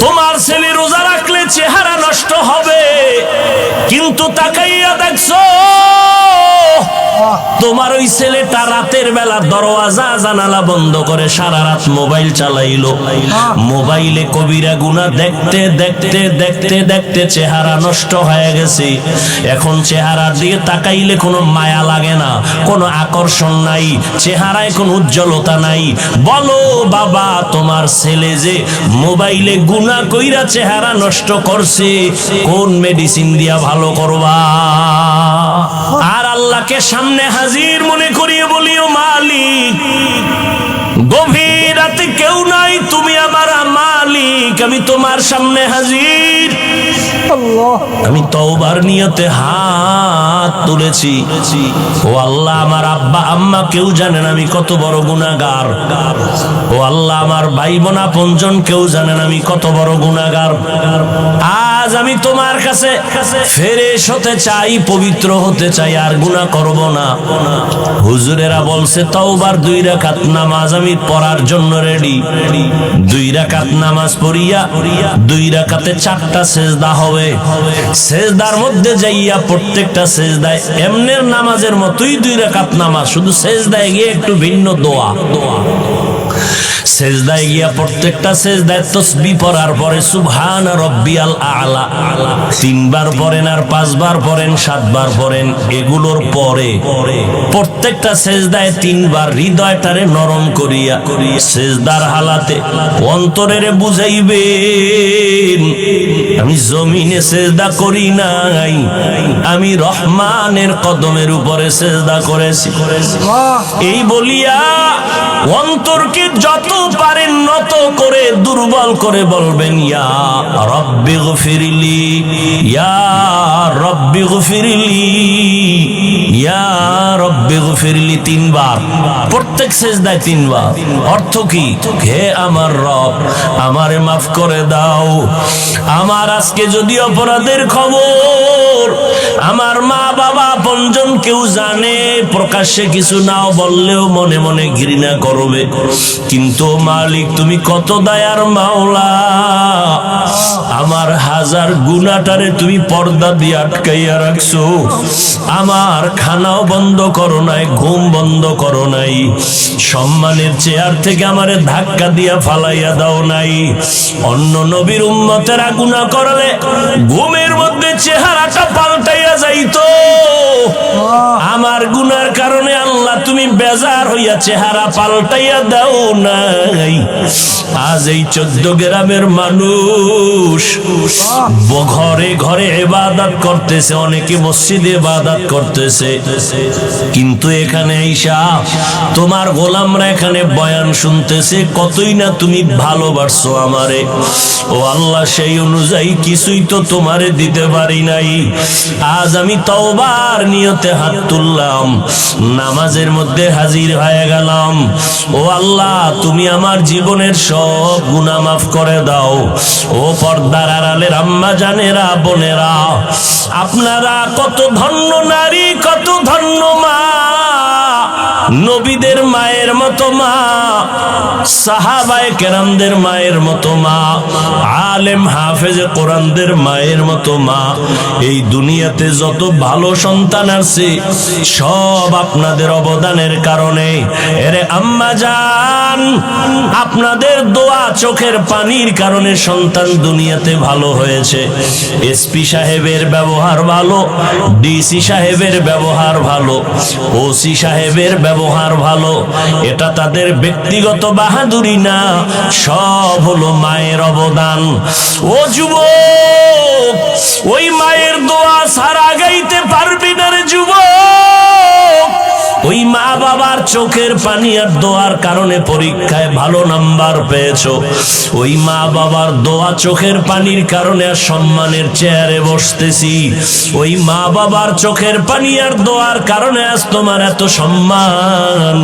তোমার ছেলে রোজা রাখলে চেহারা নষ্ট হবে, কিন্তু তাকাইয়া দেখছো তোমার ওই ছেলেটা রাতের বেলা দরওয়াজা জানালা বন্ধ করে সারা রাত মোবাইল চালাইলো। মোবাইলে কবিরা গুনাহ দেখতে দেখতে দেখতে দেখতে চেহারা নষ্ট হয়ে গেছে। এখন চেহারার দিকে তাকাইলে কোনো মায়া লাগে না, কোনো আকর্ষণ নাই, চেহারায় কোনো উজ্জ্বলতা নাই। বলো বাবা, তোমার ছেলে যে মোবাইলে গুনাহ কইরা চেহারা নষ্ট করছে, কোন মেডিসিন দিয়া ভালো করবা? আর আল্লাহকে সামনে হাজির মনে করিয়ে বলিও, মালিক গভীর রাতে কেউ নাই, তুমি আমার মালিক, আমি তোমার সামনে হাজির। আমি তওবার নিয়তে হাত তুলেছি। ও আল্লাহ, আমার আব্বা আম্মা কেউ জানেন আমি কত বড় গুনাহগার। ও আল্লাহ, আমার ভাই বোন আপনজন কেউ জানেন আমি কত বড় গুনাহগার। আজ আমি তোমার কাছে ফেরেশ হতে চাই, পবিত্র হতে চাই, আর গুনাহ করব না। হুজুরেরা বলছে তওবার 2 রাকাত নামাজ আমি পড়ার জন্য রেডি। 2 রাকাত নামাজ পড়িয়া 2 রাকাতে 4টা সিজদা হবে। সিজদার মধ্যে যাইয়া প্রত্যেকটা সিজদায় এমনের নামাজের মতোই 2 রাকাত নামাজ, শুধু সিজদায় গিয়ে একটু ভিন্ন দোয়া। সেজদায় গিয়া প্রত্যেকটা সেজদায় তাসবিহ পড়ার পরে সুবহান রাব্বিয়াল আ'লা 3 বার পড়েন, আর 5 বার পড়েন, 7 বার পড়েন। এগুলোর পরে প্রত্যেকটা সেজদায় 3 বার হৃদয়টারে নরম করিয়া সেজদার হালাতে অন্তরেরে বুঝাইবেন, আমি জমিনে সেজদা করি নাই, আমি রহমানের কদমের উপরে সেজদা করেছি। এই বলিয়া অন্তরকে যত পারেন নত করে দুর্বল করে বলবেন, ইয়া রব্বি গফিরলি, ইয়া রব্বি গফিরলি, ইয়া রব্বি গফিরলি 3 বার, প্রত্যেক সেজদায় 3 বার। অর্থ কি? হে আমার রব, আমারে মাফ করে দাও। আমার আজকে যদি অপরাধের খবর আমার মা বাবা আপনজন কেউ জানে, প্রকাশ্যে কিছু নাও বললেও মনে মনে ঘৃণা করবে, কিন্তু মালিক তুমি কত দয়ার মাওলা, আমার হাজার গুনাহটারে তুমি পর্দা দিয়ে আটকাইয়া রাখছো। আমার খানাও বন্ধ করো নাই, ঘুম বন্ধ করো নাই, সম্মানের চেয়ার থেকে আমারে ধাক্কা দিয়া ফালাইয়া দাও নাই। অন্য নবীর উম্মতেরা গুনাহ করলে ঘুমের মধ্যে চেহারাটা পাল্টাইয়া যাইতো, আমার গুনার কারণে আল্লাহ তুমি বেজার হইয়া চেহারা পাল্টাইয়া দাও নাই। আজ এই 14 গ্রামের মানুষ ঘরে ঘরে ইবাদত করতেছে, অনেকে মসজিদে ইবাদত করতেছে, কিন্তু এখানে আইসা তোমার গোলামরা এখানে বয়ান শুনতেছে, কতই না তুমি ভালোবাসছো আমারে। ও আল্লাহ, সেই অনুযায়ী কিছুই তো তোমারে দিতে পারি নাই। আজ আমি তওবার নিয়তে হাত তুললাম, নামাজের মধ্যে হাজির হয়ে গেলাম। ও আল্লাহ, তুমি আমার জীবনের সব গুনাহ মাফ করে দাও। ও পর্দার আড়ালের আম্মা জানেরা, বোনেরা, আপনারা কত ধন্য নারী, কত ধন্য মা, নবীদের মায়ের মতো মা, সাহাবায়ে কেরামদের মায়ের মতো মা, আলেম হাফেজে কোরআনদের মায়ের মতো মা। এই দুনিয়াতে যত ভালো সন্তান আছে সব আপনাদের অবদানের কারণে। এরে আম্মা জান, আপনাদের দোয়া চোখের পানির কারণে সন্তান দুনিয়াতে ভালো হয়েছে। এসপি সাহেবের ব্যবহার ভালো, ডিসি সাহেবের ব্যবহার ভালো, ওসি সাহেবের ব্যবহার ভালো, এটা তাদের ব্যক্তিগত বাহাদুরি না, সব হলো মায়ের অবদান। ও যুবক, ওই মায়ের দোয়া ছাড়া গাইতে পারবি না রে যুবক। ওই মা বাবার চোখের পানি আর দোয়ার কারণে পরীক্ষায় ভালো নাম্বার পেয়েছো। ওই মা বাবার দোয়া চোখের পানির কারণে আর সম্মানের চেয়ারে বসতেছি। ওই মা বাবার চোখের পানি আর দোয়ার কারণে আজ তোমার এত সম্মান,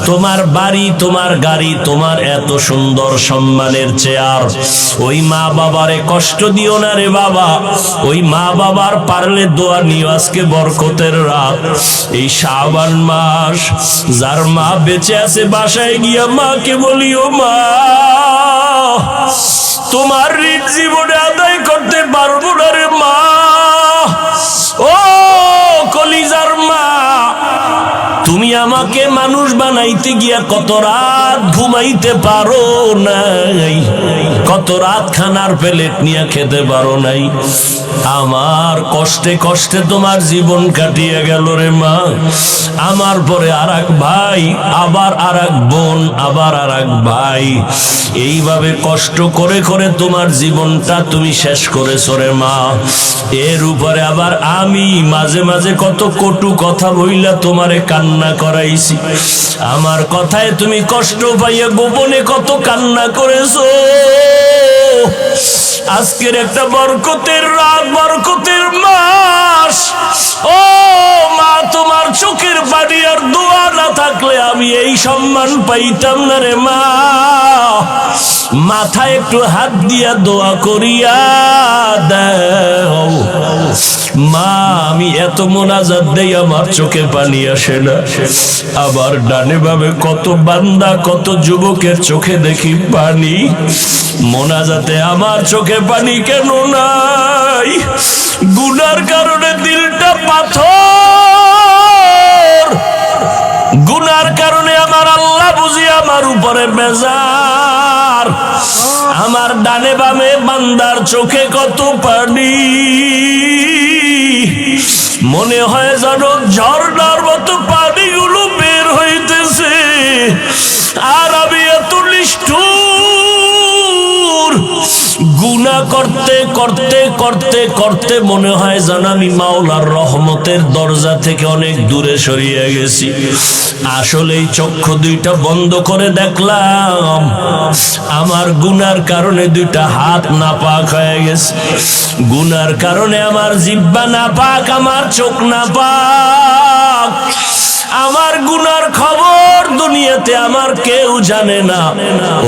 তোমার বাড়ি, তোমার গাড়ি, তোমার এত সুন্দর সম্মানের চেয়ার। ওই মা বাবারে কষ্ট দিও না রে বাবা। ওই মা বাবার পারলে দোয়া নিও। আজকে বরকতের রাত, এই শাবান মাস, যার মা বেঁচে আছে বাসায় গিয়া মাকে বলিও, মা তোমার ঋণ জীবনে আদায় করতে পারবো না রে মা। ও কলিজার মা, তুমি আমাকে মানুষ বানাইতে গিয়া কত রাত ঘুমাইতে পারো নাই, কত রাত খানার প্লেট নিয়ে খেতে পারো নাই। আমার কষ্টে কষ্টে তোমার জীবন কাটিয়ে গেল রে মা। আমার পরে আর এক ভাই, আবার আর এক বোন, আবার আর এক ভাই, এইভাবে কষ্ট করে করে তোমার জীবনটা তুমি শেষ করেছো রে মা। এর উপরে আবার আমি মাঝে মাঝে কত কটু কথা বইলা তোমারে কান্না করাইছি। আমার কথায় তুমি কষ্ট পাইয়া গোপনে কত কান্না করেছো। আজকের একটা বরকতের রাত, বরকতের মাস। ও মা, তোমার চোখের পানি আর দোয়া না থাকলে আমি এই সম্মান পাইতাম না রে মা। মাথায় একটু হাত দিয়া দোয়া করিয়া দাও মা। আমি এত মোনাজাত দেই আমার চোখে পানি আসে না। আবার ডানে ভাবে কত বান্দা, কত যুবকের চোখে দেখি পানি। মোনাজাতে আমার চোখে পানি কেন নাই? গুনার কারণে দিলটা পাথর। গুনার কারণে আমার আল্লাহ বুঝি আমার উপরে বেজার। আমার ডানে বামে বান্দার চোখে কত পানি, মনে হয় যেন ঝর্ণার মতো পানিগুলো বের হইতেছে। আর আমি এত নিষ্ঠুর, গুনাহ করতে করতে করতে করতে মনে হয় যেন আমি মাওলার রহমতের দরজা থেকে অনেক দূরে সরিয়ে গেছি। আসলেই চক্ষু দুইটা বন্ধ করে দেখলাম আমার গুনার কারণে দুইটা হাত নাপাক হয়ে গেছে। গুনার কারণে আমার জিহ্বা নাপাক, আমার চোখ নাপাক। আমার গুনার খবর দুনিয়াতে আমার কেউ জানে না।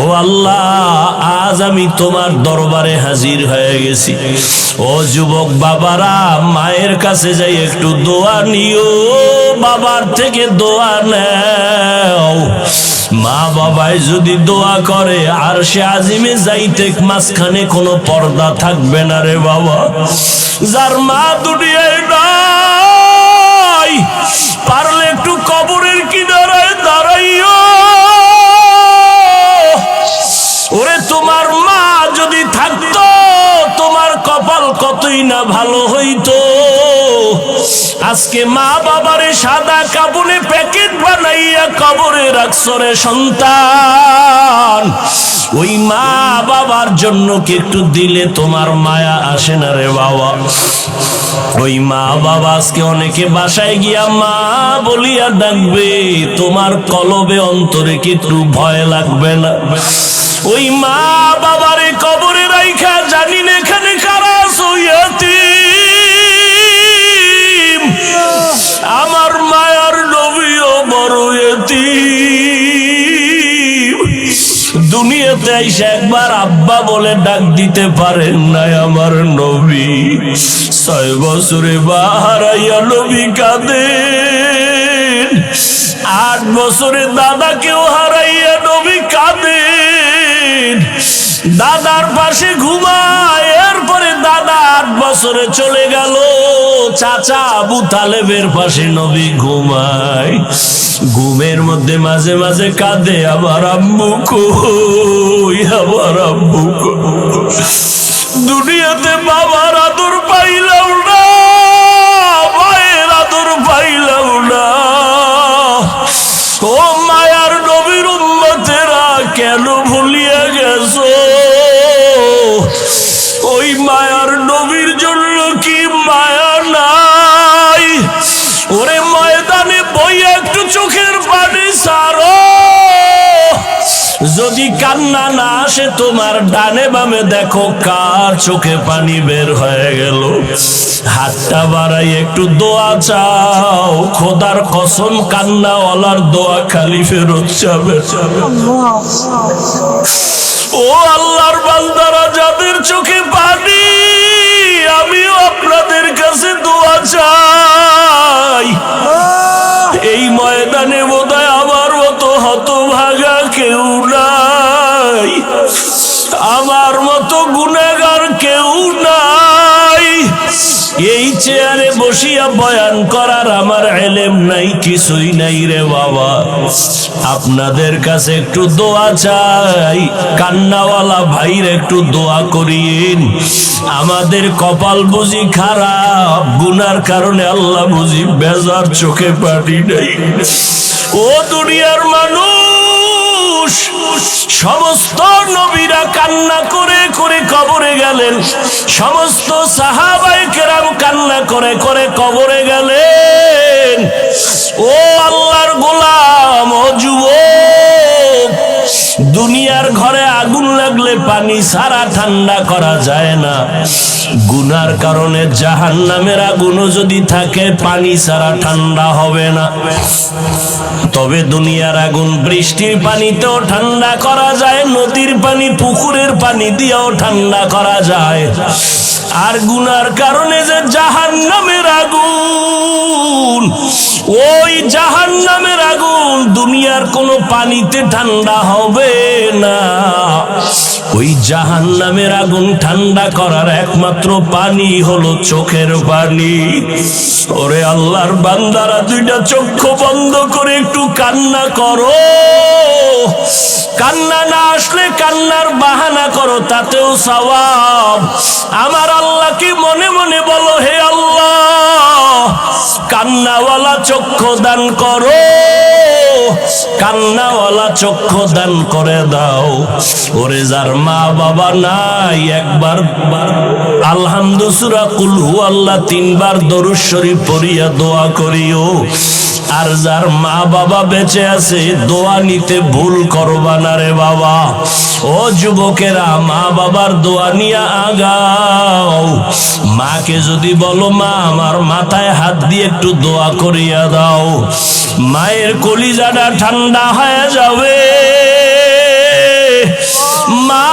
ও আল্লাহ, আজ আমি তোমার দরবারে হাজির হয়ে গেছি। ও যুবক বাবারা, মায়ের কাছে যাই একটু দোয়া নিও, বাবার থেকে দোয়া নাও। মা বাবায় যদি দোয়া করে আর সে আজিমে যাইতে মাঝখানে কোনো পর্দা থাকবে না রে বাবা। যার মা দুনিয়ায় নাই, পারলে একটু কবরের কিনারায় দাঁড়াইও। ওরে তোমার মা যদি থাকতো, তোমার কপাল কতই না ভালো হইতো। আজকে মা বাবারে সাদা কাপড়ে প্যাকেট বানাইয়া কবরে রাখছো রে সন্তান। ওই মা বাবার জন্য কি একটু দিলে তোমার মায়া আসে না রে বাবা? ওই মা বাবা আজকে অনেকে বাসায় গিয়া মা বলিয়া ডাকবে, তোমার কলবে অন্তরে কি একটু ভয় লাগবে না? ওই মা বাবারে কবরে রাইখা জানি না এখানে কারা আছো ইয়াতীম। আমার মায়ার নবীও বড় ইয়াতীম। দুনিয়াতে এসে একবার আব্বা বলে ডাক দিতে পারেন নাই আমার নবী। 6 বছরে বাহারাইয়া নবী কাঁদেন। 8 বছরে দাদাকেও হারাইয়া নবী কাঁদেন। দাদার পাশে ঘুমায়, এরপরে দাদা 8 বছরে চলে গেল। চাচা আবু তালেবের পাশে নবী ঘুমায়। ঘুমের মধ্যে মাঝে মাঝে কাঁদে, আমার আম্মু কই, আমার আম্মু কই। দুনিয়াতে বাবার আদর পাইলাম না, মায়ের আদর পাইলাম না। ও মায়ার নবীর উম্মতেরা, কেন ভুলিয়া গেছো? ওই মায়ার নবীর জন্য কি মায়া নাই? ওরে ময়দানে বইয়া একটু চোখের পানি সারো। যদি কান্না না আসে তোমার, ডানে বামে দেখো কার চোখে পানি বের হয়ে গেল। হাতটা বাড়াই একটু দোয়া চাও। খোদার কসম, কান্নাওয়ালার দোয়া খালি ফেরত যাবে। ও আল্লাহর বান্দারা, যাদের চোখে পানি, আমিও আপনাদের কাছে দোয়া চাই। এই ময়দানে বোধহয় আমার মতো হতভাগা কেউ নাই। আমার চেয়ারে বসিয়া বয়ান করার আমার ইলম নাই, কিছুই নাই রে বাবা। আপনাদের কাছে একটু দোয়া চাই, কান্নাওয়ালা ভাইর একটু দোয়া করিয়েন। আমাদের কপাল বুঝি খারাপ, গুনার কারণে আল্লাহ বুঝি বেজার, চোখে পানি নাই। ও দুনিয়ার মানুষ, সমস্ত নবীরা কান্না করে করে কবরে গেলেন, সমস্ত সাহাবায়ে কেরাম কান্না করে করে কবরে গেলেন। ও আল্লাহর গোলাম, ও যুবক, দুনিয়ার ঘরে আগুন লাগলে পানি ছাড়া ঠান্ডা করা যায় না। গুনার কারণে জাহান্নামের আগুনও যদি থাকে, পানি ছাড়া ঠান্ডা হবে না। তবে দুনিয়ার আগুন বৃষ্টির পানিতেও ঠান্ডা করা যায়, নদীর পানি, পুকুরের পানি দিয়েও ঠান্ডা করা যায়। আর গুনার কারণে যে জাহান্নামের আগুন, ওই জাহান্নামের আগুন দুনিয়ার কোনো পানিতে ঠান্ডা হবে না। ওই জাহান্নামের আগুন ঠান্ডা করার একমাত্র পানি হলো চোখের পানি। ওরে আল্লাহর বান্দারা, দুইটা চক্ষু বন্ধ করে একটু কান্না করো। কান্না না আসলে কান্নার বাহানা করো, তাতেও সওয়াব। আমার আল্লাহকে মনে মনে বলো, হে আল্লাহ, কান্নাওয়ালা চক্ষু দান করো, কান্নাওয়ালা চক্ষু দান করে দাও। ওরে যার মা বাবা নাই, একবার আলহামদু সূরা কুল হুয়াল্লাহ 3 বার দরুদ শরীফ পড়িয়া দোয়া করিও। আর যার মা বাবা বেঁচে আছে, দোয়া নিতে ভুল করবা না রে বাবা। ও যুবকেরা, মা বাবার দোয়া নিয়ে আগাও। মাকে যদি বলো, মা আমার মাথায় হাত দিয়ে একটু দোয়া করিয়া দাও, মায়ের কলিজাটা ঠান্ডা হয়ে যাবে। মা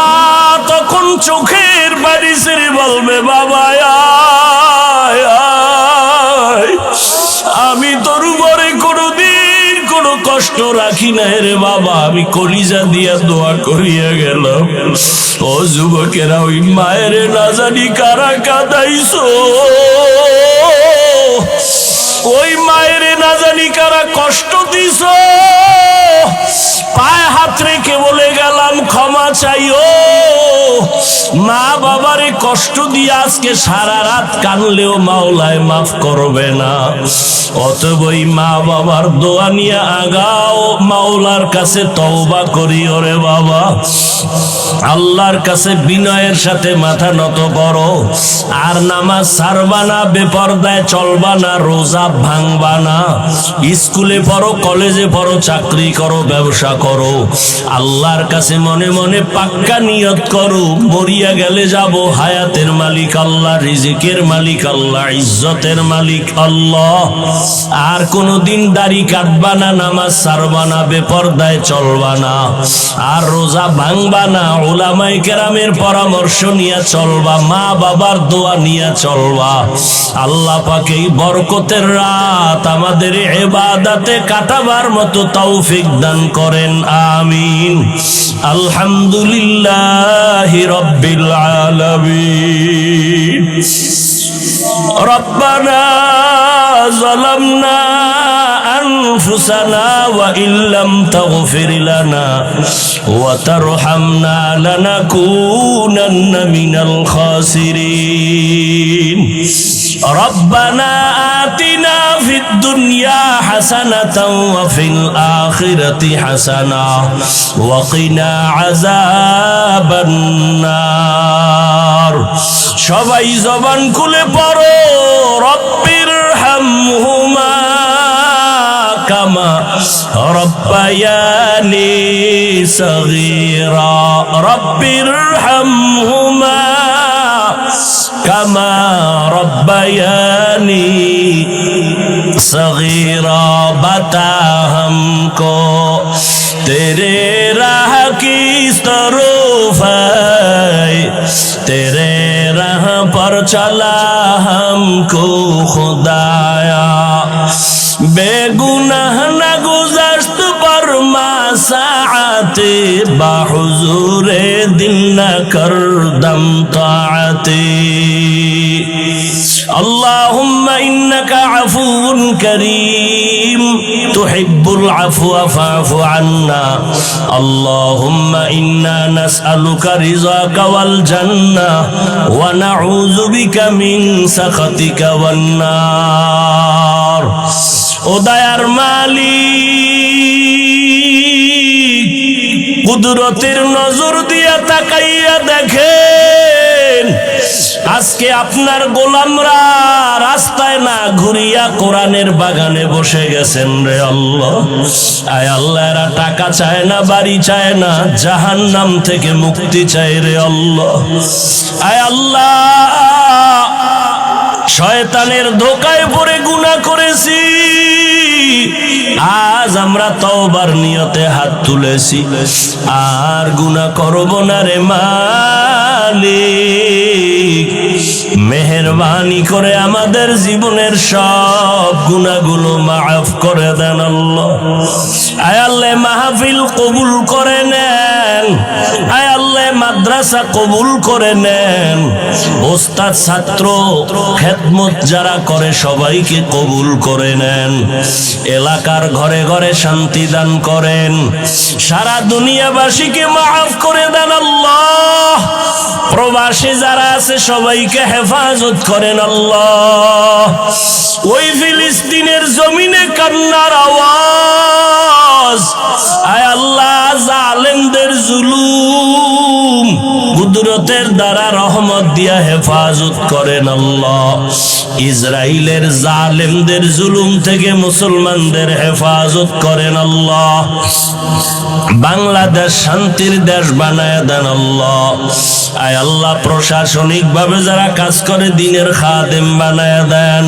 তখন চোখের পানি ছেড়ে বলবে, বাবা আয় আয়, আমি তোর উপরে কোনোদিন কোনো কষ্ট রাখি না রে বাবা, আমি কলিজা দিয়া দোয়া করিয়া গেলাম। ও যুবকেরা, ওই মায়ের না জানি কারা কাঁদাইছো, ওই মায়ের না জানি কারা কষ্ট দিছো। পায়ে হাত রেখে বলে গেলাম, ক্ষমা চাইও। মা বাবারে কষ্ট দিয়ে আজকে সারা রাত কানলেও মাওলায় মাফ করবে না। অতএব ওই মা বাবার দোয়া নিয়ে আগাও, মাওলার কাছে তওবা করিও রে বাবা। আল্লাহর কাছে বিনয়ের সাথে মাথা নত করো। আর নামাজ ছাড়বা না, বেপরদায় চলবা না, রোজা ভাঙবা না। স্কুলে পড়ো, কলেজে পড়ো, চাকরি করো, ব্যবসা করো, আল্লাহর কাছে মনে মনে পাক্কা নিয়ত করো, মরিয়া গেলে যাব হায়াতের মালিক আল্লাহ, রিজিকের মালিক আল্লাহ, ইজ্জতের মালিক আল্লাহ। আর কোনোদিন দাড়ি কাটবা না, নামাজ ছাড়বা না, বেপরদায় চলবা না, আর রোজা ভাঙবা না। উলামায়ে কেরামের পরামর্শ নিয়ে চলবা, মা বাবার দোয়া নিয়ে চলবা। আল্লাহ পাক এই বরকতের রাত আমাদের ইবাদতে কাটাবার মতো তৌফিক দান করেন, আমিন। আলহামদুলিল্লাহি রাব্বিল আলামিন। রব্বানা যালামনা আনফুসানা ওয়া ইল্লাম তাগফির লানা ওয়া তারহামনা লানাকুনান্না মিনাল খাসিরিন। রব্বানা আতিনা ফিদ দুনিয়া হাসানাতাও ওয়া ফিল আখিরাতি হাসানা ওয়া কিনা আযাবান নার। সবাই জবান খুলে পড়ো, রব্বির হামহুমা কামা রব্বায়ানি সগীরা। রব্বির হামহুমা কামা রব্বায়ানি सगीरा। बता हमको तेरे राह किस तरफ है, तेरे राह पर चला हमको खुदाया। बेगुनाह न गुज़श्त पर मासाअते, बाहुज़ूरे दिल न कर दम ताअते। अल्लाहुम्मा ইন্নাকা আফুউন কারীম তুহিব্বুল আফওয়া ফা'ফু আন্না আল্লাহুম্মা ইন্না নাসআলুকা রিযাকা ওয়াল জান্নাহ ওয়া নাউযু বিকা মিন সাখাতিকা ওয়ান নার। ও দয়ার মালিক, কুদরতের নজর দিয়া তাকাইয়া দেখেন, আজকে আপনার গোলামরা রাস্তায় না ঘুরিয়া কোরআনের বাগানে বসে গেছেন রে আল্লাহ। আয় আল্লাহ, এরা টাকা চায় না, বাড়ি চায় না, জাহান্নাম থেকে মুক্তি চায় রে আল্লাহ। আয় আল্লাহ, শয়তানের ধোকায় পড়ে গুনাহ করেছি, আজ আমরা তওবার নিয়তে হাত তুলেছি, আর গুনাহ করব না রে মালিক। মেহেরবানি করে আমাদের জীবনের সব গুনাহগুলো মাফ করে দেন আল্লাহ। আয় আল্লাহ, মাহফিল কবুল করে নেন। আয় আল্লাহ, মাদ্রাসা কবুল করে নেন। ওস্তাদ ছাত্র খেদমত যারা করে সবাইকে কবুল করে নেন। এলাকার ঘরে ঘরে শান্তি দান করেন। সারা দুনিয়াবাসীকে মাফ করে দেন আল্লাহ। প্রবাসী যারা আছে সবাইকে হেফাজত করেন আল্লাহ। ওই ফিলিস্তিনের জমিনে কান্নার আওয়াজ, আয় আল্লাহ, জালেমদের জুলুম কুদরতের দ্বারা রহমত দিয়া হেফাজত করেন আল্লাহ। ইসরাইলের জালেমদের জুলুম থেকে মুসলমানদের হেফাজত করেন আল্লাহ। বাংলাদেশ শান্তির দেশ বানায় দেন আল্লাহ। আয় আল্লাহ, প্রশাসনিক ভাবে যারা কাজ করে দিনের খাদেম বানায় দেন।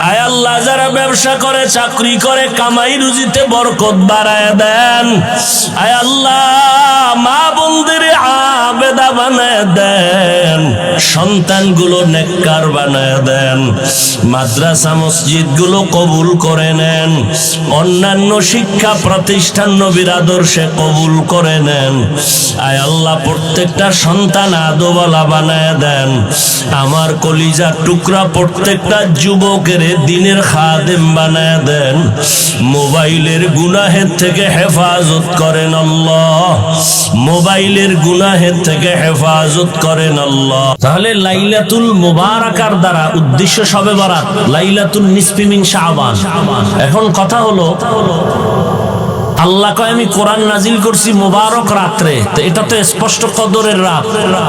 আয় আল্লাহ, যারা ব্যবসা করে, চাকরি করে, কামাই রুজিতে বরকত বাড়ায় দেন। আয় আল্লাহ, মা বোনদের আবেদা বানায় দেন, সন্তানগুলো নেককার বানায় দেন। মাদ্রাসা মসজিদ গুলো কবুল করে নেন। অন্যান্য শিক্ষা প্রতিষ্ঠান নবীর আদর্শে কবুল করে নেন। আয় আল্লাহ, প্রত্যেকটা সন্তান আদোওয়ালা বানায় দেন। আমার কলিজার টুকরা প্রত্যেকটা যুবকের দিনের খাদেম বানায় দেন। মোবাইলের গুনাহের থেকে হেফাজত করেন আল্লাহ। মোবাইলের গুনাহের থেকে হেফাজত করেন আল্লাহ। তাহলে লাইলাতুল মুবারাকার দ্বারা উদ্দেশ্য শবে বরাত, লাইলাতুল নিসফি মিন শাবান। এখন কথা হলো, আল্লাহ কয় আমি কোরআন নাজিল করছি মুবারক রাত্রে, তো এটা তো স্পষ্ট কদরের রাত,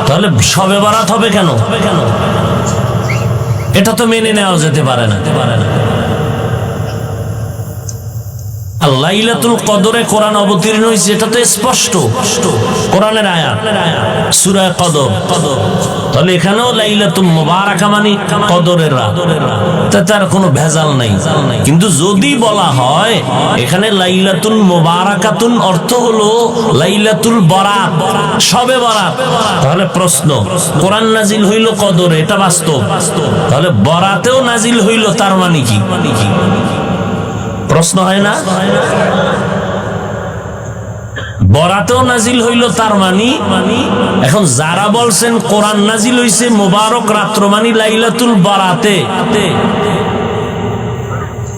তাহলে শবে বরাত হবে কেন? এটা তো মেনে নেওয়া যেতে পারে না। লাইলাতুল কদরে কোরআন অবতীর্ণ হয়েছে, এটা তো স্পষ্ট কোরআনের আয়াত, সূরা কদর। তাহলে এখানেও লাইলাতুল মুবারাকা মানে কদরের রাত, তার কোনো ভেজাল নাই। কিন্তু যদি বলা হয় এখানে লাইলাতুল মুবারাকাতুন অর্থ হলো লাইলাতুল বরাত, শবে বরাত, তাহলে প্রশ্ন, কোরআন নাজিল হইল কদরে, এটা বাস্তব, তাহলে বরাতেও নাজিল হইল, তার মানে কি? প্রশ্ন হয় না? বরাতেও নাজিল হইল, তার মানি? এখন যারা বলছেন কোরআন নাজিল হইছে মুবারক রাত্র মানে লাইলাতুল বরাতে,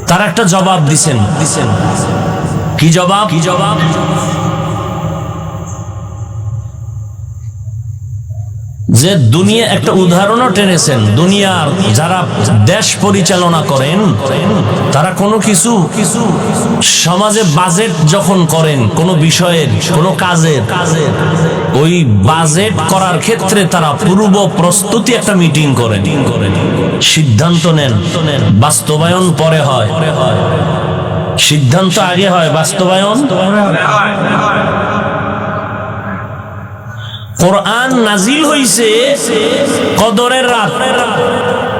তার একটা জবাব দিছেন। কি জবাব? যে দুনিয়া, একটা উদাহরণও টেনেছেন, দুনিয়ার যারা দেশ পরিচালনা করেন তারা কোনো কিছু সমাজে বাজেট যখন করেন, কোনো বিষয়ের, কোনো কাজের, ওই বাজেট করার ক্ষেত্রে তারা পূর্ব প্রস্তুতি একটা মিটিং করেন, সিদ্ধান্ত নেন, বাস্তবায়ন পরে হয়। সিদ্ধান্ত আগে হয়, বাস্তবায়ন। কোরআন নাজিল হইছে কদরের রাত,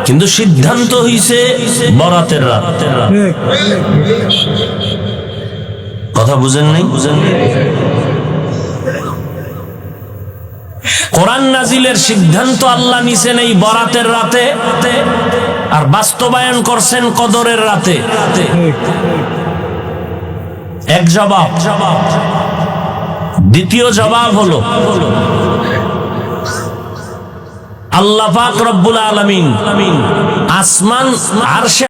কিন্তু সিদ্ধান্ত হইছে বরাতের রাত। কথা বুঝেন নাই? কোরআন নাজিলের সিদ্ধান্ত আল্লাহ নিছেন এই বরাতের রাতে, আর বাস্তবায়ন করছেন কদরের রাতে। এক জবাব। দ্বিতীয় জবাব হলো, আল্লাহ পাক রব্বুল আলামিন আসমান আরশে